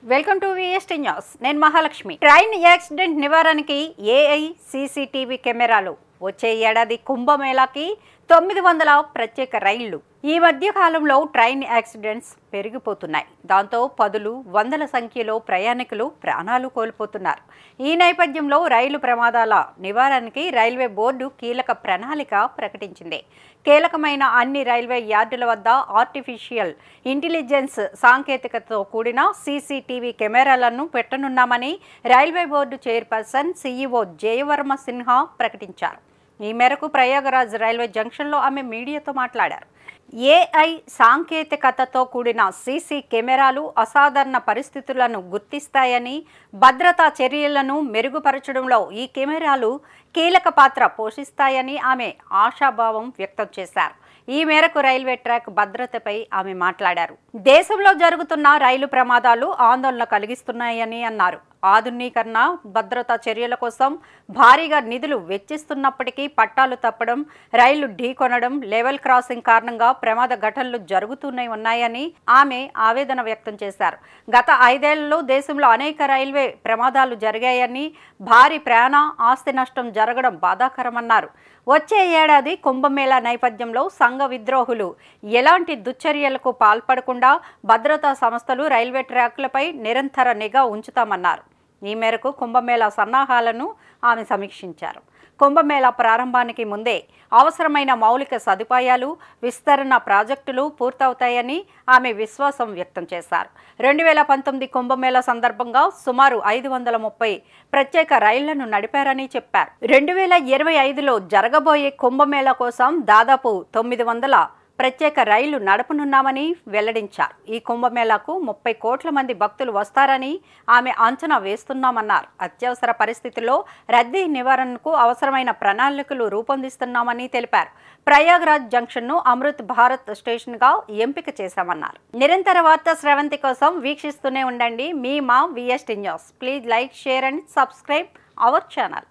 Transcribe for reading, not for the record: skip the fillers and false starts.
Welcome to VST news. నేను Mahalakshmi. Train accident నివారణకి AI CCTV కెమెరాలు. వచ్చే ఏడాది కుంభమేళాకి 900 ప్రత్యేక రైళ్లు. ఈ మధ్య కాలంలో ట్రైన్ యాక్సిడెంట్స్ పెరిగిపోతున్నాయి. దాంతో పదులు వందల సంఖ్యలో ప్రయాణికులు ప్రాణాలు కోల్పోతున్నారు. ఈ నేపథ్యంలో రైలు ప్రమాదాల నివారణకి రైల్వే బోర్డు కీలక ప్రణాళిక ప్రకటించింది. కీలకమైన అన్ని రైల్వే యార్డుల వద్ద ఆర్టిఫిషియల్ ఇంటెలిజెన్స్ సాంకేతికతతో కూడిన సీసీటీవీ కెమెరాలను పెట్టనున్నామని railway board chairperson CEO Jaya Varma Sinha ప్రకటించారు. ఈ మేరకు ప్రయాగరాజ్ రైల్వే జంక్షన్లో ఆమె మీడియాతో మాట్లాడారు. ఏఐ సాంకేతికతతో కూడిన సీసీ కెమెరాలు అసాధారణ పరిస్థితులను గుర్తిస్తాయని, భద్రతా చర్యలను మెరుగుపరచడంలో ఈ కెమెరాలు కీలక పాత్ర పోషిస్తాయని ఆమె ఆశాభావం వ్యక్తం చేశారు. ఈ మేరకు రైల్వే ట్రాక్ భద్రతపై ఆమె మాట్లాడారు. దేశంలో జరుగుతున్న రైలు ప్రమాదాలు ఆందోళన కలిగిస్తున్నాయని అన్నారు. ఆధునీకరణ, భద్రతా చర్యల కోసం భారీగా నిధులు వెచ్చిస్తున్నప్పటికీ పట్టాలు తప్పడం, రైళ్లు ఢీకొనడం, లెవెల్ క్రాసింగ్ కారణంగా ప్రమాద ఘటనలు జరుగుతూనే ఉన్నాయని ఆమె ఆవేదన వ్యక్తం చేశారు. గత 5 ఏళ్లలో దేశంలో అనేక రైల్వే ప్రమాదాలు జరిగాయని, భారీ ప్రాణ ఆస్తి నష్టం జరగడం బాధాకరమన్నారు. వచ్చే ఏడాది కుంభమేళా నేపథ్యంలో సంఘ విద్రోహులు ఎలాంటి దుశ్చర్యలకు పాల్పడకుండా భద్రతా సంస్థలు రైల్వే ట్రాక్లపై నిరంతర నిఘా ఉంచుతామన్నారు. ఈ మేరకు కుంభమేళా సన్నాహాలను ఆమె సమీక్షించారు. కుంభమేళా ప్రారంభానికి ముందే అవసరమైన మౌలిక సదుపాయాలు, విస్తరణ ప్రాజెక్టులు పూర్తవుతాయని ఆమె విశ్వాసం వ్యక్తం చేశారు. 2019 కుంభమేళా సందర్భంగా సుమారు 530 ప్రత్యేక రైళ్లను నడిపారని చెప్పారు. 2025లో జరగబోయే కుంభమేళా కోసం దాదాపు 900 ప్రత్యేక రైళ్లు నడపనున్నామని వెల్లడించారు. ఈ కుంభమేళాకు 30 కోట్ల మంది భక్తులు వస్తారని ఆమె అంచనా వేస్తున్నామన్నారు. అత్యవసర పరిస్థితుల్లో రద్దీ నివారణకు అవసరమైన ప్రణాళికలు రూపొందిస్తున్నామని తెలిపారు. ప్రయాగ్రాజ్ జంక్షన్ను అమృత్ భారత్ స్టేషన్గా ఎంపిక చేశామన్నారు. నిరంతర వార్తా స్రవంతి కోసం వీక్షిస్తూనే ఉండండి మా VST news. Please like, share and subscribe our channel.